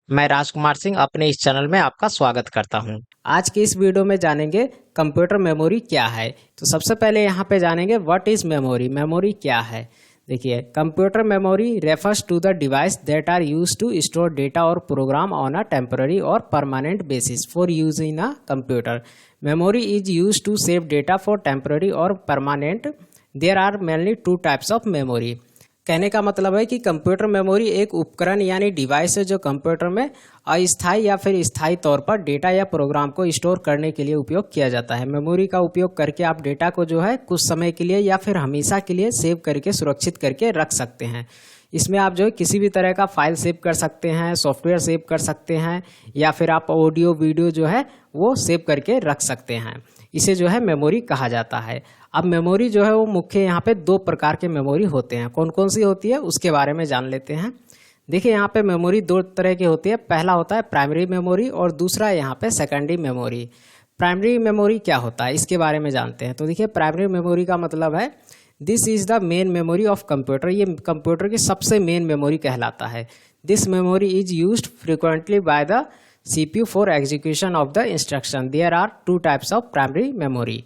मैं राजकुमार सिंह अपने इस चैनल में आपका स्वागत करता हूं। आज की इस वीडियो में जानेंगे कंप्यूटर मेमोरी क्या है। तो सबसे पहले यहाँ पे जानेंगे व्हाट इज मेमोरी। मेमोरी क्या है? देखिए, computer memory refers to the device that are use to store data और प्रोग्राम ऑन अ टेम्पररी और permanent basis for use in a computer. Memory is use to save data for temporary और permanent. There are mainly two types of memory. कहने का मतलब है कि computer memory एक उपकरण यानी डिवाइस है जो कंप्यूटर में अस्थायी या फिर स्थायी तौर पर डेटा या प्रोग्राम को स्टोर करने के लिए उपयोग किया जाता है। मेमोरी का उपयोग करके आप डेटा को जो है कुछ समय के लिए या फिर हमेशा के लिए सेव करके सुरक्षित करके रख सकते हैं। इसमें आप जो है किसी भी तरह का फाइल सेव कर सकते हैं, सॉफ्टवेयर सेव कर सकते हैं, या फिर आप ऑडियो वीडियो जो है वो सेव करके रख सकते हैं। इसे जो है मेमोरी कहा जाता है। अब मेमोरी जो है वो मुख्य यहाँ पे दो प्रकार के मेमोरी होते हैं। कौन कौन सी होती है उसके बारे में जान लेते हैं। देखिए, यहाँ पे मेमोरी दो तरह की होती है। पहला होता है प्राइमरी मेमोरी और दूसरा यहाँ पे सेकेंडरी मेमोरी। प्राइमरी मेमोरी क्या होता है इसके बारे में जानते हैं। तो देखिए, प्राइमरी मेमोरी का मतलब है this is the main memory of computer. ये कंप्यूटर की सबसे मेन मेमोरी कहलाता है। This memory is used frequently by the CPU for execution of the instruction. There are two types of primary memory,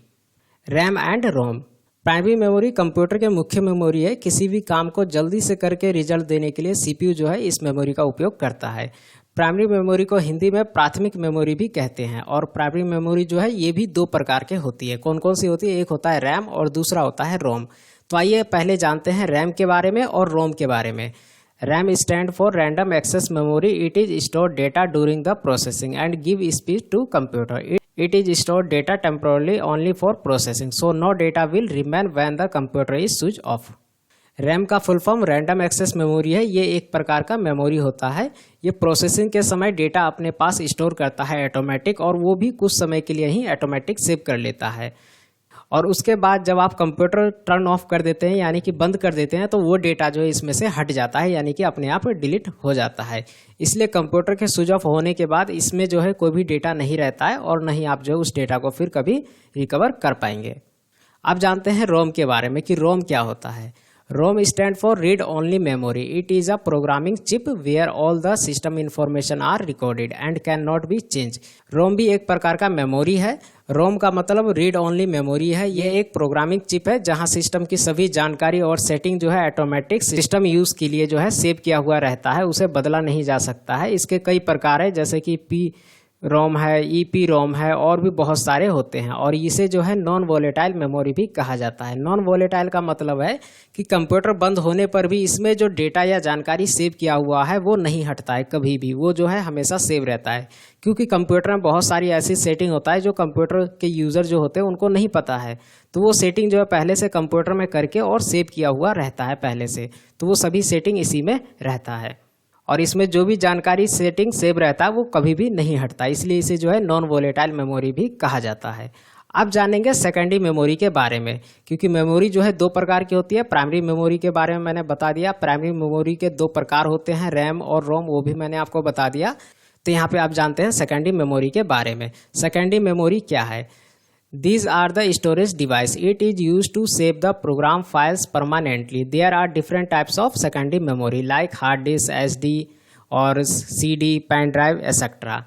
RAM and ROM. Primary memory computer के मुख्य memory है। किसी भी काम को जल्दी से करके रिजल्ट देने के लिए CPU जो है इस मेमोरी का उपयोग करता है। प्राइमरी मेमोरी को हिंदी में प्राथमिक मेमोरी भी कहते हैं। और प्राइमरी मेमोरी जो है ये भी दो प्रकार के होती है। कौन कौन सी होती है? एक होता है रैम और दूसरा होता है रोम। तो आइए पहले जानते हैं रैम के बारे में और रोम के बारे में। RAM stand for random access memory. It is stored data during the processing and give speed to computer. It is stored data temporarily only for processing, so no data will remain when the computer is switched off. RAM का full form random access memory है। ये एक प्रकार का memory होता है। ये processing के समय डेटा अपने पास स्टोर करता है ऑटोमेटिक, और वो भी कुछ समय के लिए ही ऑटोमेटिक सेव कर लेता है। और उसके बाद जब आप कंप्यूटर टर्न ऑफ कर देते हैं यानी कि बंद कर देते हैं तो वो डेटा जो है इसमें से हट जाता है, यानी कि अपने आप डिलीट हो जाता है। इसलिए कंप्यूटर के स्विच ऑफ होने के बाद इसमें जो है कोई भी डेटा नहीं रहता है और नहीं आप जो उस डेटा को फिर कभी रिकवर कर पाएंगे। अब जानते हैं रोम के बारे में कि रोम क्या होता है। ROM stand for read only memory. It is a programming chip where all the system information are recorded and cannot be changed. ROM भी एक प्रकार का मेमोरी है। ROM का मतलब रीड ओनली मेमोरी है। यह एक प्रोग्रामिंग चिप है जहां सिस्टम की सभी जानकारी और सेटिंग जो है ऑटोमेटिक सिस्टम यूज के लिए जो है सेव किया हुआ रहता है, उसे बदला नहीं जा सकता है। इसके कई प्रकार है, जैसे कि रोम है, EPROM है, और भी बहुत सारे होते हैं। और इसे जो है नॉन वोलेटाइल मेमोरी भी कहा जाता है। नॉन वोलेटाइल का मतलब है कि कंप्यूटर बंद होने पर भी इसमें जो डेटा या जानकारी सेव किया हुआ है वो नहीं हटता है कभी भी, वो जो है हमेशा सेव रहता है। क्योंकि कंप्यूटर में बहुत सारी ऐसी सेटिंग होता है जो कंप्यूटर के यूज़र जो होते हैं उनको नहीं पता है, तो वो सेटिंग जो है पहले से कंप्यूटर में करके और सेव किया हुआ रहता है पहले से, तो वो सभी सेटिंग इसी में रहता है। और इसमें जो भी जानकारी सेटिंग सेव रहता है वो कभी भी नहीं हटता, इसलिए इसे जो है नॉन वोलेटाइल मेमोरी भी कहा जाता है। अब जानेंगे सेकेंडरी मेमोरी के बारे में, क्योंकि मेमोरी जो है दो प्रकार की होती है। प्राइमरी मेमोरी के बारे में मैंने बता दिया। प्राइमरी मेमोरी के दो प्रकार होते हैं, रैम और रोम, वो भी मैंने आपको बता दिया। तो यहाँ पे आप जानते हैं सेकेंडरी मेमोरी के बारे में। सेकेंडरी मेमोरी क्या है? These are the storage device. It is used to save the program files permanently. There are different types of secondary memory like hard disk, SD और CD, pen drive, etc.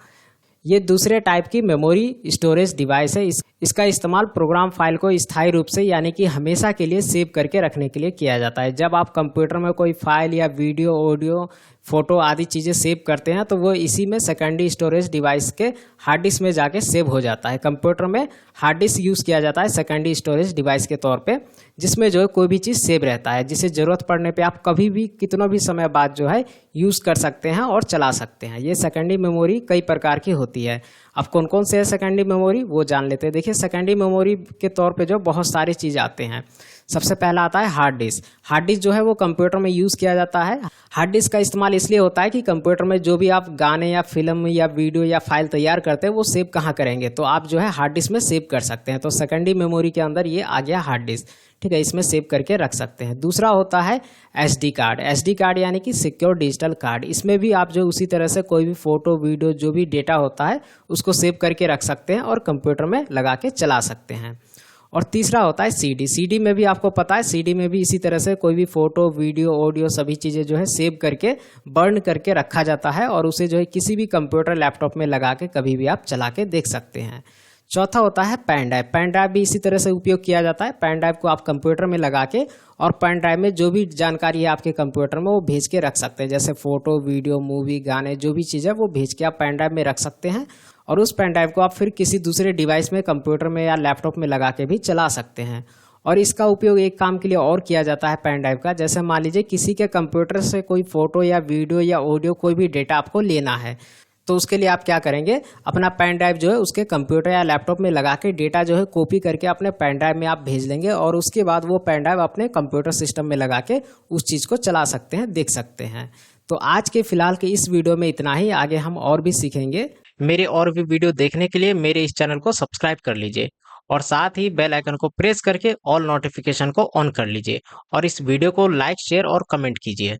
ये दूसरे type की memory storage device है। इसका इस्तेमाल program file को स्थायी रूप से यानी कि हमेशा के लिए सेव करके रखने के लिए किया जाता है। जब आप कंप्यूटर में कोई फाइल या वीडियो, ऑडियो, फोटो आदि चीज़ें सेव करते हैं तो वो इसी में सेकेंडरी स्टोरेज डिवाइस के हार्ड डिस्क में जाके सेव हो जाता है। कंप्यूटर में हार्ड डिस्क यूज़ किया जाता है सेकेंडरी स्टोरेज डिवाइस के तौर पे, जिसमें जो है कोई भी चीज़ सेव रहता है, जिसे ज़रूरत पड़ने पे आप कभी भी कितना भी समय बाद जो है यूज़ कर सकते हैं और चला सकते हैं। ये सेकेंडरी मेमोरी कई प्रकार की होती है। अब कौन कौन से है सेकेंडरी मेमोरी वो जान लेते हैं। देखिए, सेकेंडरी मेमोरी के तौर पे जो बहुत सारी चीज़ आते हैं। सबसे पहला आता है हार्ड डिस्क। हार्ड डिस्क जो है वो कंप्यूटर में यूज़ किया जाता है। हार्ड डिस्क का इस्तेमाल इसलिए होता है कि कंप्यूटर में जो भी आप गाने या फिल्म या वीडियो या फाइल तैयार करते हैं वो सेव कहाँ करेंगे, तो आप जो है हार्ड डिस्क में सेव कर सकते हैं। तो सेकेंडरी मेमोरी के अंदर ये आ गया हार्ड डिस्क, ठीक है, इसमें सेव करके रख सकते हैं। दूसरा होता है SD कार्ड। SD कार्ड यानी कि सिक्योर डिजिटल कार्ड। इसमें भी आप जो उसी तरह से कोई भी फोटो, वीडियो, जो भी डेटा होता है उसको सेव करके रख सकते हैं और कंप्यूटर में लगा के चला सकते हैं। और तीसरा होता है सीडी। सीडी में भी आपको पता है, सीडी में भी इसी तरह से कोई भी फोटो, वीडियो, ऑडियो सभी चीज़ें जो है सेव करके बर्न करके रखा जाता है और उसे जो है किसी भी कंप्यूटर, लैपटॉप में लगा के कभी भी आप चला के देख सकते हैं। चौथा होता है पेन ड्राइव। पेन ड्राइव भी इसी तरह से उपयोग किया जाता है। पेन ड्राइव को आप कंप्यूटर में लगा के और पेन ड्राइव में जो भी जानकारी है आपके कंप्यूटर में वो भेज के रख सकते हैं, जैसे फोटो, वीडियो, मूवी, गाने, जो भी चीज़ है वो भेज के आप पेन ड्राइव में रख सकते हैं और उस पेन ड्राइव को आप फिर किसी दूसरे डिवाइस में, कंप्यूटर में या लैपटॉप में लगा के भी चला सकते हैं। और इसका उपयोग एक काम के लिए और किया जाता है पेन ड्राइव का, जैसे मान लीजिए किसी के कंप्यूटर से कोई फोटो या वीडियो या ऑडियो, कोई भी डेटा आपको लेना है, तो उसके लिए आप क्या करेंगे, अपना पेन ड्राइव जो है उसके कंप्यूटर या लैपटॉप में लगा के डेटा जो है कॉपी करके अपने पेन ड्राइव में आप भेज देंगे और उसके बाद वो पेन ड्राइव अपने कंप्यूटर सिस्टम में लगा के उस चीज़ को चला सकते हैं, देख सकते हैं। तो आज के फिलहाल के इस वीडियो में इतना ही, आगे हम और भी सीखेंगे। मेरे और भी वीडियो देखने के लिए मेरे इस चैनल को सब्सक्राइब कर लीजिए और साथ ही बेल आइकन को प्रेस करके ऑल नोटिफिकेशन को ऑन कर लीजिए और इस वीडियो को लाइक, शेयर और कमेंट कीजिए।